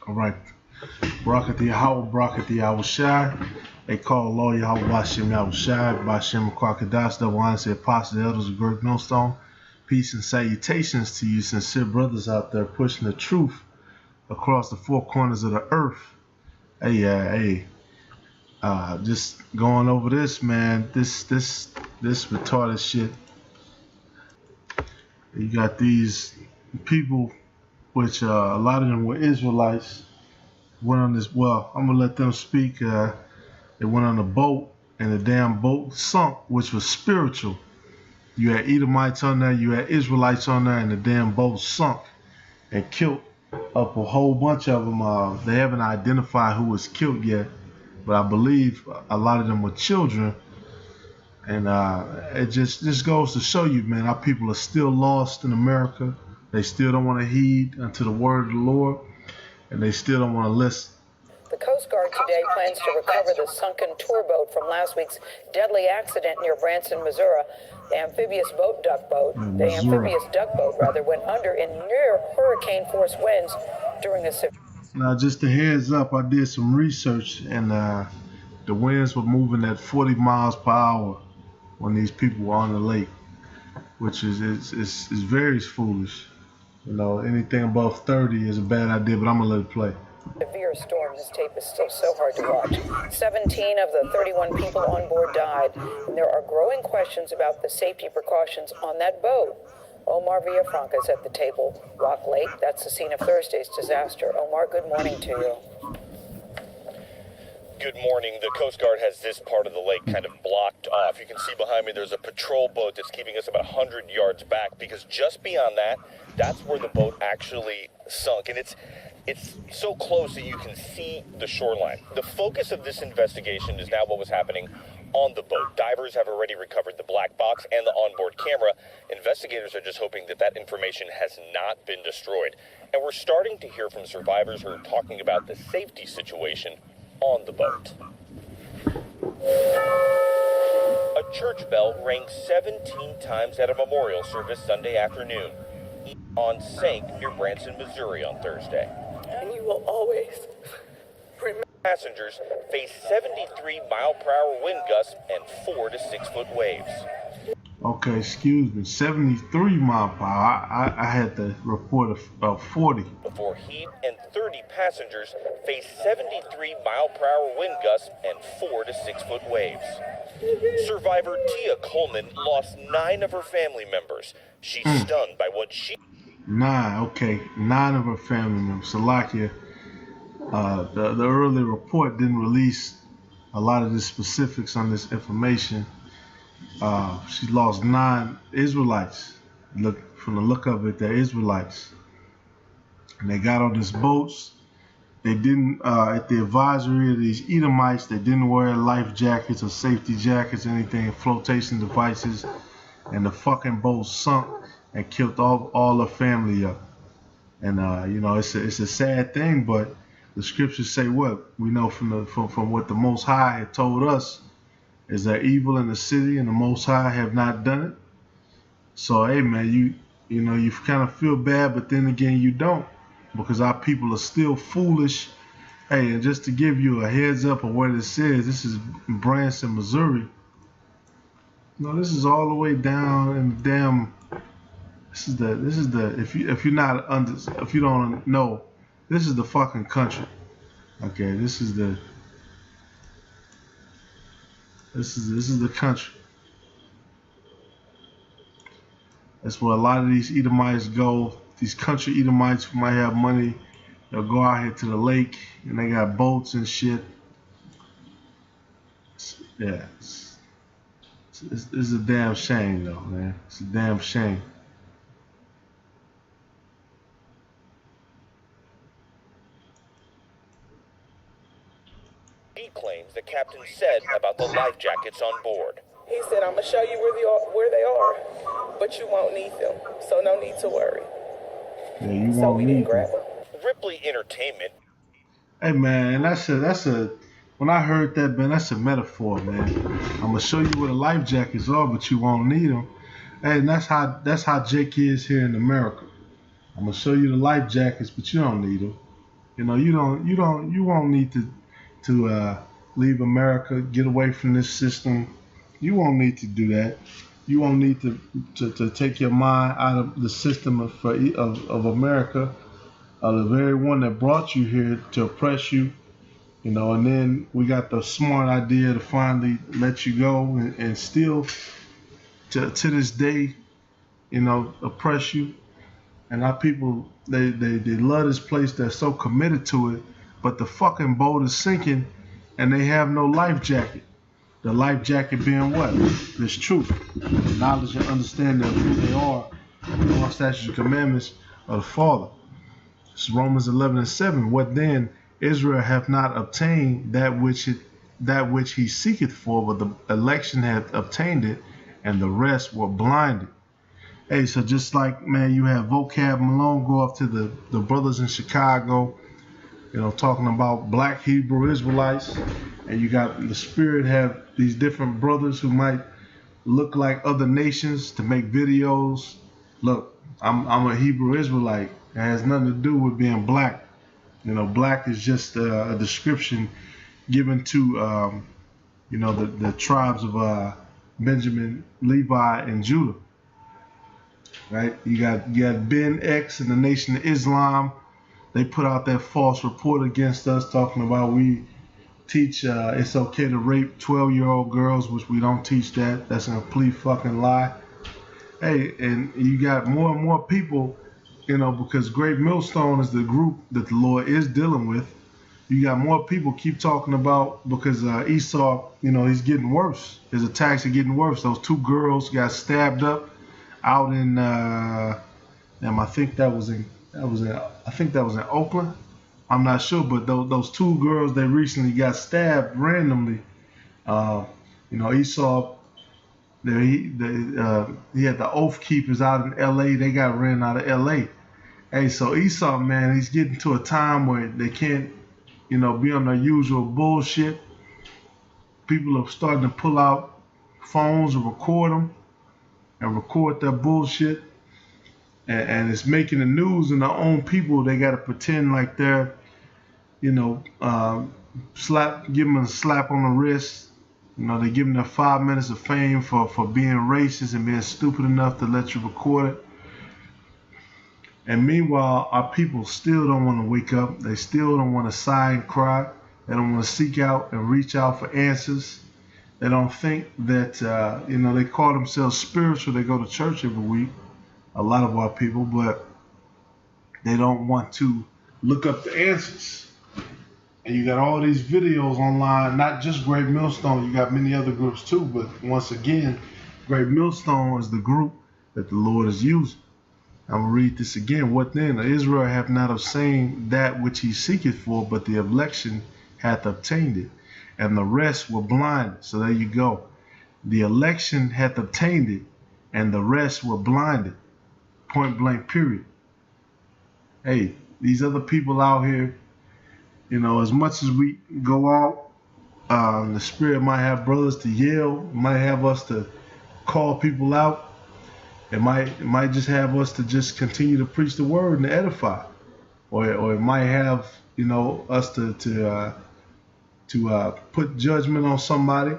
All right. Barakati Yahweh, Barakati Yahweh Shai. They call Lord Yahweh Bashem Yahweh Shai, Bashem Kwakadas, the one said Apostle Elders of Great Millstone. Peace and salutations to you, sincere brothers out there pushing the truth across the four corners of the earth. Just going over this, man. This retarded shit. You got these people, which a lot of them were Israelites, went on this. Well, I'm gonna let them speak. They went on a boat, and the damn boat sunk, which was spiritual. You had Edomites on there, you had Israelites on there, and the damn boat sunk and killed up a whole bunch of them. They haven't identified who was killed yet, but I believe a lot of them were children. And it just goes to show you, man, our people are still lost in America. They still don't want to heed unto the word of the Lord, and they still don't want to listen. The Coast Guard today plans to recover the sunken tour boat from last week's deadly accident near Branson, Missouri. The amphibious duck boat went under in near hurricane-force winds during a severe. Now, just a heads up, I did some research, and the winds were moving at 40 miles per hour when these people were on the lake, which is very foolish. You know, anything above 30 is a bad idea, but I'm gonna let it play. Severe storm. This tape is still so hard to watch. 17 of the 31 people on board died, and there are growing questions about the safety precautions on that boat. Omar Villafranca is at the table. Rock Lake, that's the scene of Thursday's disaster. Omar, good morning to you. Good morning. The Coast Guard has this part of the lake kind of blocked off. You can see behind me there's a patrol boat that's keeping us about 100 yards back, because just beyond that, that's where the boat actually sunk. And it's so close that you can see the shoreline. The focus of this investigation is now what was happening on the boat. Divers have already recovered the black box and the onboard camera. Investigators are just hoping that that information has not been destroyed. And we're starting to hear from survivors who are talking about the safety situation on the boat. A church bell rang 17 times at a memorial service Sunday afternoon on sank near Branson, Missouri on Thursday. And you will always remember. Passengers face 73-mile-per-hour wind gusts and 4 to 6 foot waves. Okay, excuse me, 73 mile per hour. I had the report of 40. Before heat and 30 passengers face 73-mile-per-hour wind gusts and 4 to 6 foot waves. Survivor Tia Coleman lost 9 of her family members. She's stunned by what she... 9 of her family members. Salakia, the early report didn't release a lot of the specifics on this information. She lost 9 Israelites. From the look of it, they're Israelites. And they got on these boats. They didn't, at the advisory of these Edomites, they didn't wear life jackets or safety jackets, anything, flotation devices. And the fucking boat sunk and killed all her family up. And you know, it's a sad thing, but the scriptures say what? We know from what the Most High had told us, is there evil in the city and the Most High have not done it? So hey man, you know, you kind of feel bad, but then again you don't, because our people are still foolish. Hey, and just to give you a heads up of where this is Branson, Missouri. No, this is all the way down in the damn. This is the if you don't know, this is the fucking country. Okay, this is the country. That's where a lot of these Edomites go. These country Edomites who might have money, they'll go out here to the lake and they got boats and shit. Yeah, it's a damn shame though, man. It's a damn shame. He claims the captain said about the life jackets on board. He said, I'm going to show you where they are, but you won't need them, so no need to worry. Yeah, you won't need them. Ripley Entertainment. Hey man, that's a when I heard that, man, that's a metaphor, man. I'm gonna show you where the life jackets are, but you won't need them. Hey, and that's how Jake is here in America. I'm gonna show you the life jackets, but you don't need them. You won't need to leave America, get away from this system. You won't need to do that. You won't need to take your mind out of the system of America, the very one that brought you here to oppress you. And then we got the smart idea to finally let you go and still to this day, oppress you. And our people, they love this place. They're so committed to it, but the fucking boat is sinking, and they have no life jacket. The life jacket being what? This truth, the knowledge and understanding of who they are, the law, statutes, and commandments of the Father. It's Romans 11:7. What then? Israel hath not obtained that which he seeketh for, but the election hath obtained it, and the rest were blinded. Hey, so just like, man, you have Vocab Malone go up to the brothers in Chicago, talking about black Hebrew Israelites, and you got the Spirit have these different brothers who might look like other nations to make videos. Look, I'm a Hebrew Israelite. It has nothing to do with being black. Black is just a description given to, the tribes of Benjamin, Levi, and Judah. Right? You got Ben X and the Nation of Islam. They put out that false report against us, talking about we teach it's okay to rape 12-year-old girls, which we don't teach that. That's a complete fucking lie. Hey, and you got more and more people, because Great Millstone is the group that the Lord is dealing with. You got more people keep talking about, because Esau, he's getting worse. His attacks are getting worse. Those 2 girls got stabbed up out in, I think that was in Oakland. I'm not sure, but those 2 girls, they recently got stabbed randomly. Esau, he had the Oath Keepers out in L.A. They got ran out of L.A. Hey, so Esau, man, he's getting to a time where they can't, be on their usual bullshit. People are starting to pull out phones and record them and record their bullshit. And it's making the news, and their own people, they got to pretend like they're, give them a slap on the wrist. They give them their 5 minutes of fame for being racist and being stupid enough to let you record it. And meanwhile, our people still don't want to wake up. They still don't want to sigh and cry. They don't want to seek out and reach out for answers. They don't think that, they call themselves spiritual. They go to church every week, a lot of our people, but they don't want to look up the answers. And you got all these videos online, not just Great Millstone, you got many other groups too, but once again, Great Millstone is the group that the Lord is using. I'm going to read this again. What then? Israel hath not obtained that which he seeketh for, but the election hath obtained it, and the rest were blinded. So there you go. The election hath obtained it, and the rest were blinded. Point blank, period. Hey, these other people out here, as much as we go out, the Spirit might have brothers to yell, might have us to call people out. It might just have us to just continue to preach the word and to edify, or it might have us to put judgment on somebody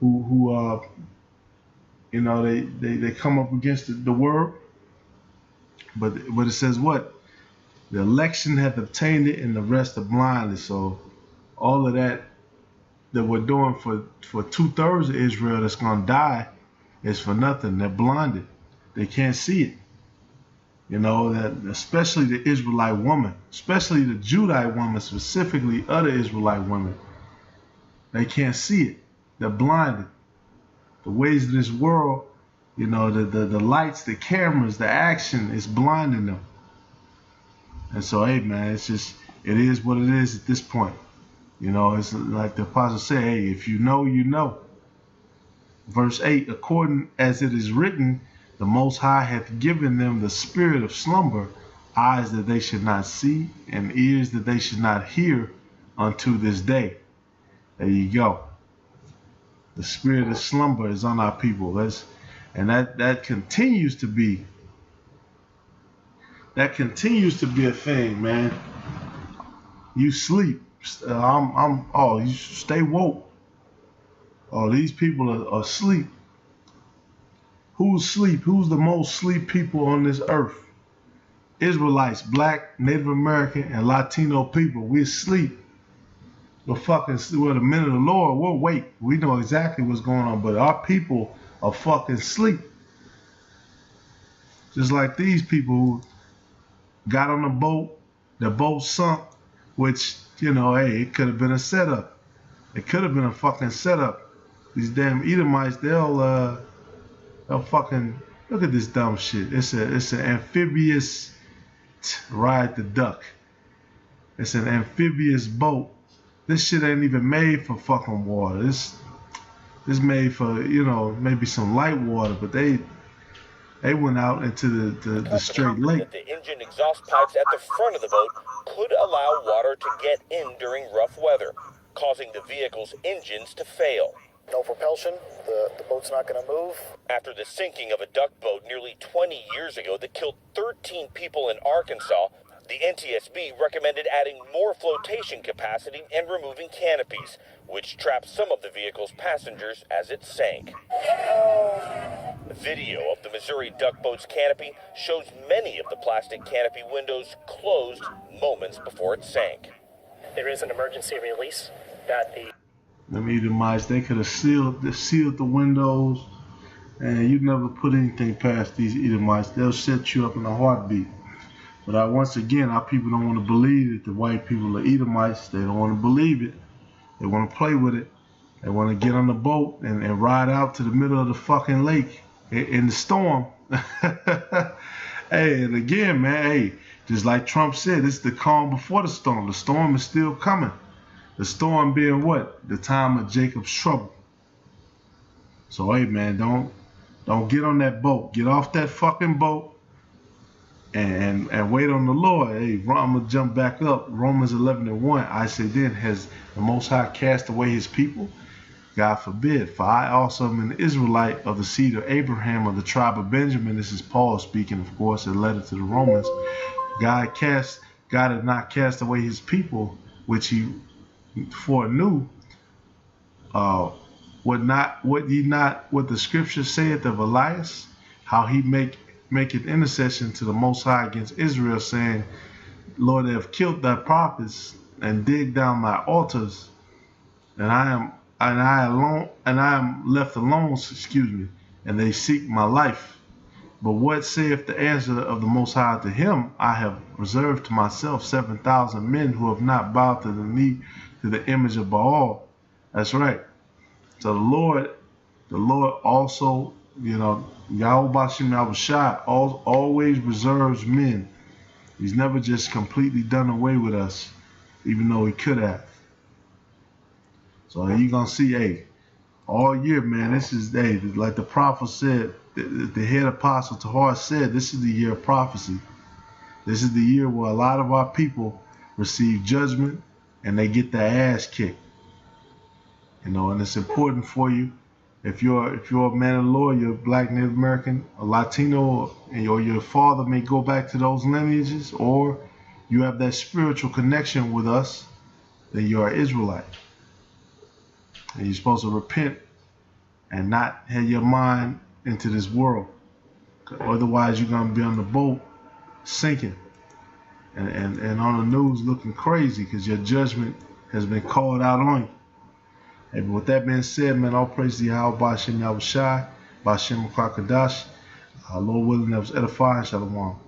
who they come up against the word. But it says what? The election hath obtained it, and the rest are blinded. So all of that we're doing for 2/3 of Israel that's gonna die is for nothing. They're blinded. They can't see it. That especially the Israelite woman, especially the Judite woman, specifically other Israelite women, they can't see it. They're blinded. The ways of this world, the lights, the cameras, the action is blinding them. And so, hey, man, it is what it is at this point. It's like the apostle said, hey, if you know, you know. Verse 8, according as it is written, the Most High hath given them the spirit of slumber, eyes that they should not see, and ears that they should not hear unto this day. There you go. The spirit of slumber is on our people. That continues to be a thing, man. You sleep. You stay woke. Oh, these people are asleep. Who's asleep? Who's the most sleep people on this earth? Israelites, black, Native American, and Latino people. We asleep. We're the men of the Lord. We're awake. We know exactly what's going on, but our people are fucking asleep. Just like these people who got on the boat sunk, which, hey, it could have been a setup. It could have been a fucking setup. These damn Edomites, they'll fucking, look at this dumb shit. It's an amphibious ride the duck. It's an amphibious boat. This shit ain't even made for fucking water. This made for, maybe some light water, but they went out into the straight lake. That the engine exhaust pipes at the front of the boat could allow water to get in during rough weather, causing the vehicle's engines to fail. No propulsion, the boat's not going to move. After the sinking of a duck boat nearly 20 years ago that killed 13 people in Arkansas, the NTSB recommended adding more flotation capacity and removing canopies, which trapped some of the vehicle's passengers as it sank. Video of the Missouri duck boat's canopy shows many of the plastic canopy windows closed moments before it sank. There is an emergency release that the Them Edomites, they could have sealed the windows, and you never put anything past these Edomites. They'll set you up in a heartbeat. But once again, our people don't want to believe that the white people are Edomites. They don't want to believe it. They want to play with it. They want to get on the boat and ride out to the middle of the fucking lake in the storm. Hey, and again, man, just like Trump said, it's the calm before the storm. The storm is still coming. The storm being what? The time of Jacob's trouble. So, hey, man, don't get on that boat. Get off that fucking boat and wait on the Lord. Hey, I'm going to jump back up. Romans 11:1, I say then, has the Most High cast away his people? God forbid. For I also am an Israelite of the seed of Abraham of the tribe of Benjamin. This is Paul speaking, of course, a letter to the Romans. God had not cast away his people, which he foreknew. What the scripture saith of Elias, how he maketh intercession to the Most High against Israel, saying, Lord, they have killed thy prophets and digged down thy altars, and I am left alone, and they seek my life. But what saith the answer of the Most High to him? I have reserved to myself 7,000 men who have not bowed to the knee to the image of Baal. That's right. So the Lord also, Yahweh Bashim Yahushua always reserves men. He's never just completely done away with us, even though he could have. So you're going to see, hey, all year, man, this is, hey, like the prophet said, the head apostle Tahar said, this is the year of prophecy. This is the year where a lot of our people receive judgment and they get their ass kicked. And it's important for you. If you're a man of the Lord, you're a black, Native American, a Latino, or your father may go back to those lineages, or you have that spiritual connection with us, then you're an Israelite. And you're supposed to repent and not have your mind into this world. Otherwise, you're going to be on the boat sinking and on the news looking crazy because your judgment has been called out on you. And with that being said, man, all praise to Yahweh Bashim Yahushua, Bashim Kwakadash. Lord willing, that was edifying. Shalom.